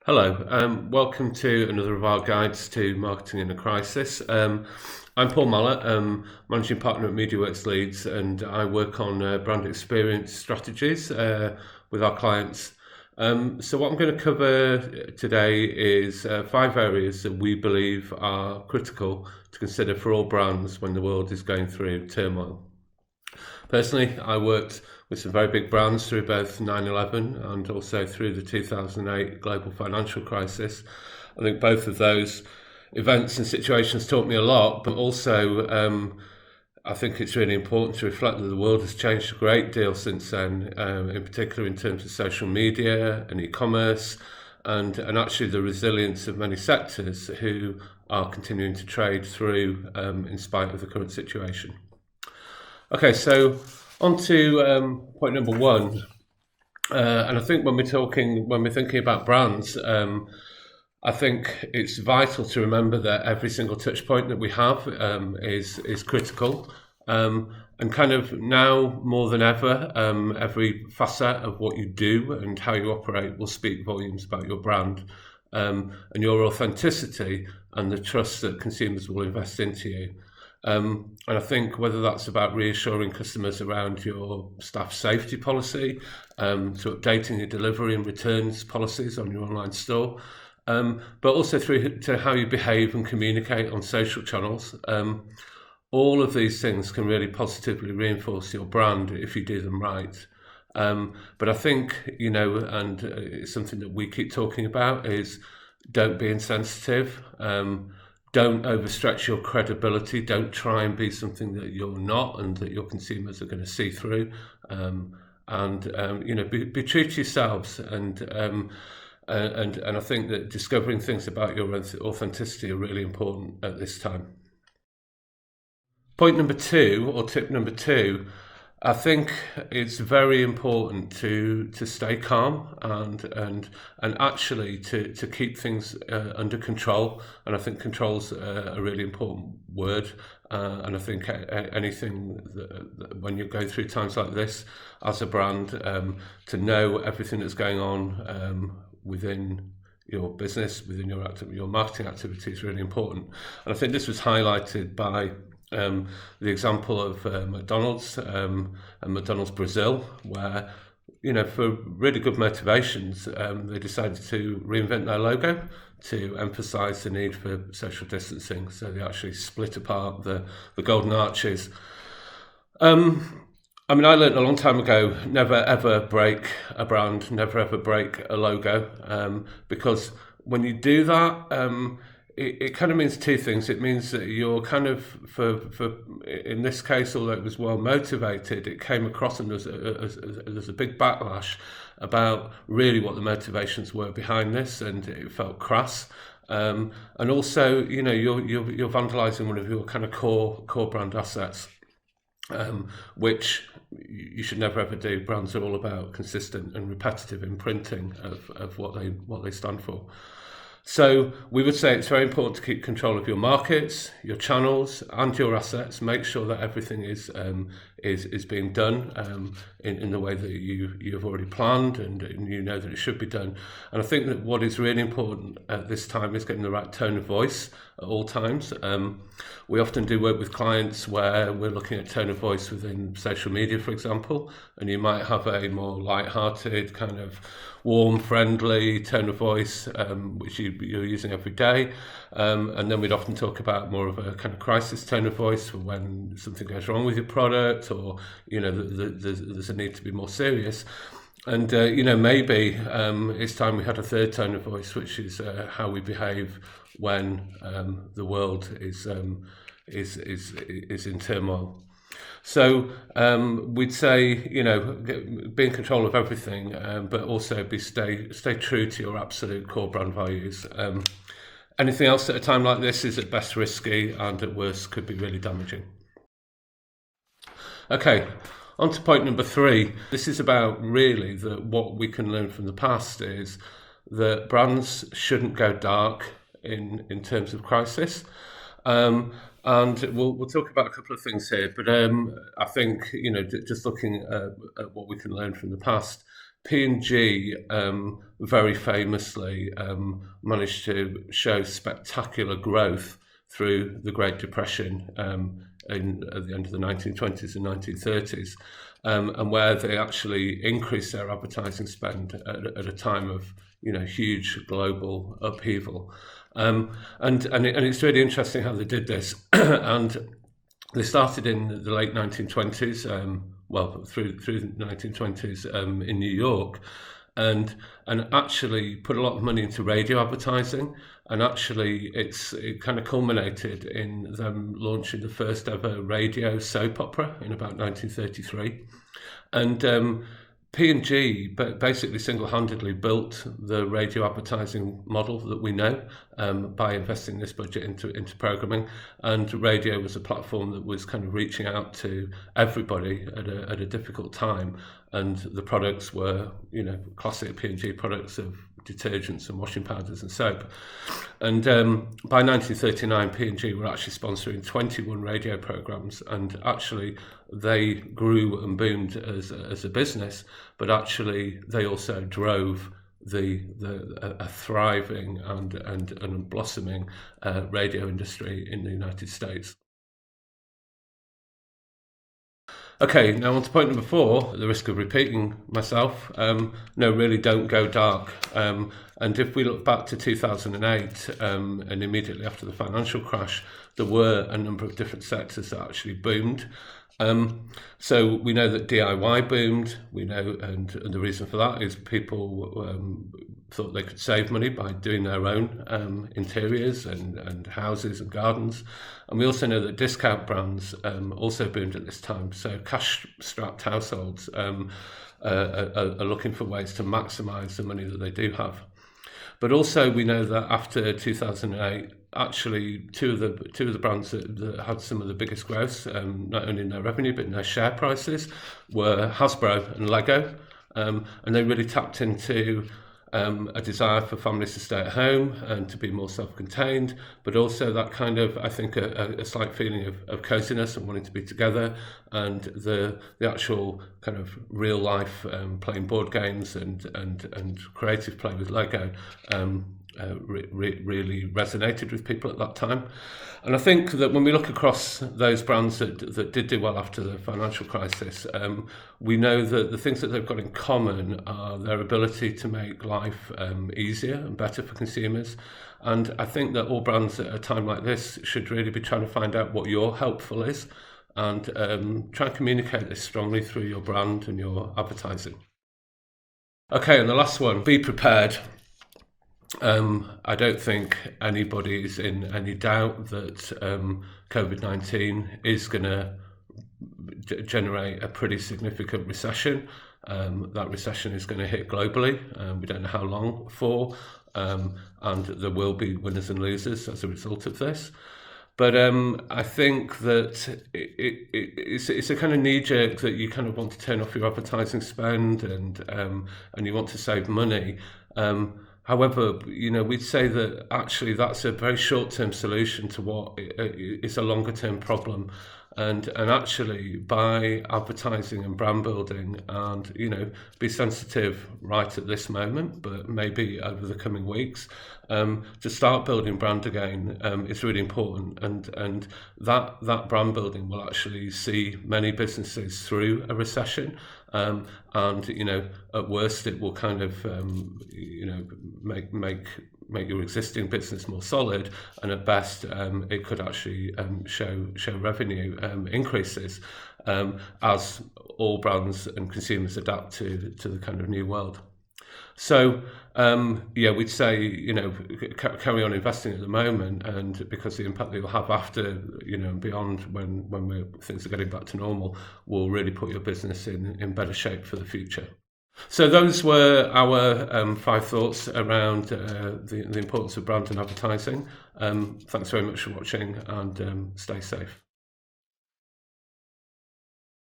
Hello, welcome to another of our guides to marketing in a crisis. I'm Paul Mallett, managing partner at MediaWorks Leeds, and I work on brand experience strategies with our clients. So what I'm going to cover today is 5 areas that we believe are critical to consider for all brands when the world is going through turmoil. Personally, I worked with some very big brands through both 9/11 and also through the 2008 global financial crisis. I think both of those events and situations taught me a lot, but also I think it's really important to reflect that the world has changed a great deal since then, in particular in terms of social media and e-commerce, and actually the resilience of many sectors who are continuing to trade through in spite of the current situation. Okay, so on to point number 1, and I think when we're thinking about brands, I think it's vital to remember that every single touch point that we have is critical, and kind of now more than ever, every facet of what you do and how you operate will speak volumes about your brand, and your authenticity and the trust that consumers will invest into you. And I think whether that's about reassuring customers around your staff safety policy, to updating your delivery and returns policies on your online store, but also through to how you behave and communicate on social channels. All of these things can really positively reinforce your brand if you do them right. But I think, and it's something that we keep talking about, is don't be insensitive. Don't overstretch your credibility. Don't try and be something that you're not and that your consumers are going to see through. Be true to yourselves. And I think that discovering things about your authenticity are really important at this time. Point number 2, or tip number 2, I think it's very important to stay calm and actually to keep things under control. And I think control's a really important word. And I think anything that when you go through times like this as a brand, to know everything that's going on within your business, within your marketing activity is really important. And I think this was highlighted by the example of McDonald's and McDonald's Brazil, where, for really good motivations, they decided to reinvent their logo to emphasize the need for social distancing. So they actually split apart the golden arches. I learned a long time ago, never ever break a brand, never ever break a logo, because when you do that, it kind of means 2 things. It means that you're kind of, for in this case, although it was well motivated, it came across and there's a big backlash about really what the motivations were behind this, and it felt crass. And also, you're vandalising one of your kind of core brand assets, which you should never ever do. Brands are all about consistent and repetitive imprinting of what they stand for. So we would say it's very important to keep control of your markets, your channels, and your assets. Make sure that everything is being done in the way that you have already planned and you know that it should be done. And I think that what is really important at this time is getting the right tone of voice at all times. We often do work with clients where we're looking at tone of voice within social media, for example, and you might have a more light-hearted, kind of warm, friendly tone of voice, which you're using every day. And then we'd often talk about more of a kind of crisis tone of voice for when something goes wrong with your product, or, there's a need to be more serious. And, maybe it's time we had a third tone of voice, which is how we behave when the world is in turmoil. So we'd say, be in control of everything, but also stay true to your absolute core brand values. Anything else at a time like this is at best risky and at worst could be really damaging. Okay, on to point number 3. This is about really that what we can learn from the past is that brands shouldn't go dark in terms of crisis. And we'll talk about a couple of things here, but I think, just looking at what we can learn from the past, P&G very famously managed to show spectacular growth through the Great Depression at the end of the 1920s and 1930s, and where they actually increased their advertising spend at a time of huge global upheaval. And it's really interesting how they did this. And they started in the late 1920s, through the 1920s in New York, and actually put a lot of money into radio advertising. And actually, it kind of culminated in them launching the first ever radio soap opera in about 1933. And P&G basically single-handedly built the radio advertising model that we know by investing this budget into programming. And radio was a platform that was kind of reaching out to everybody at a difficult time. And the products were, classic P&G products of detergents and washing powders and soap. And by 1939, P&G were actually sponsoring 21 radio programs, and actually they grew and boomed as a business, but actually they also drove a thriving and blossoming radio industry in the United States. Okay, now on to point number 4, at the risk of repeating myself. No, really don't go dark. And if we look back to 2008 and immediately after the financial crash, there were a number of different sectors that actually boomed. So we know that DIY boomed. We know, and the reason for that is people thought they could save money by doing their own interiors and houses and gardens. And we also know that discount brands also boomed at this time. So cash-strapped households are looking for ways to maximise the money that they do have. But also we know that after 2008, actually two of the brands that had some of the biggest growth, not only in their revenue but in their share prices, were Hasbro and Lego, and they really tapped into a desire for families to stay at home and to be more self-contained, but also that kind of, I think, a slight feeling of coziness and wanting to be together, and the actual kind of real life playing board games and creative play with Lego really resonated with people at that time. And I think that when we look across those brands that did do well after the financial crisis, we know that the things that they've got in common are their ability to make life easier and better for consumers. And I think that all brands at a time like this should really be trying to find out what your helpful is, and try and communicate this strongly through your brand and your advertising. Okay, and the last one, be prepared. I don't think anybody's in any doubt that COVID-19 is going to generate a pretty significant recession. That recession is going to hit globally. We don't know how long for, and there will be winners and losers as a result of this. But I think that it's a kind of knee-jerk that you kind of want to turn off your advertising spend and you want to save money. However, we'd say that actually that's a very short-term solution to what is a longer-term problem. And actually, by advertising and brand building and, be sensitive right at this moment, but maybe over the coming weeks, to start building brand again is really important. And that brand building will actually see many businesses through a recession. And, at worst, it will kind of, make your existing business more solid, and at best it could actually show revenue increases as all brands and consumers adapt to the kind of new world. So we'd say carry on investing at the moment, and because the impact that you'll have after and beyond when things are getting back to normal will really put your business in better shape for the future. So those were our 5 thoughts around the importance of brand and advertising. Thanks very much for watching, and stay safe.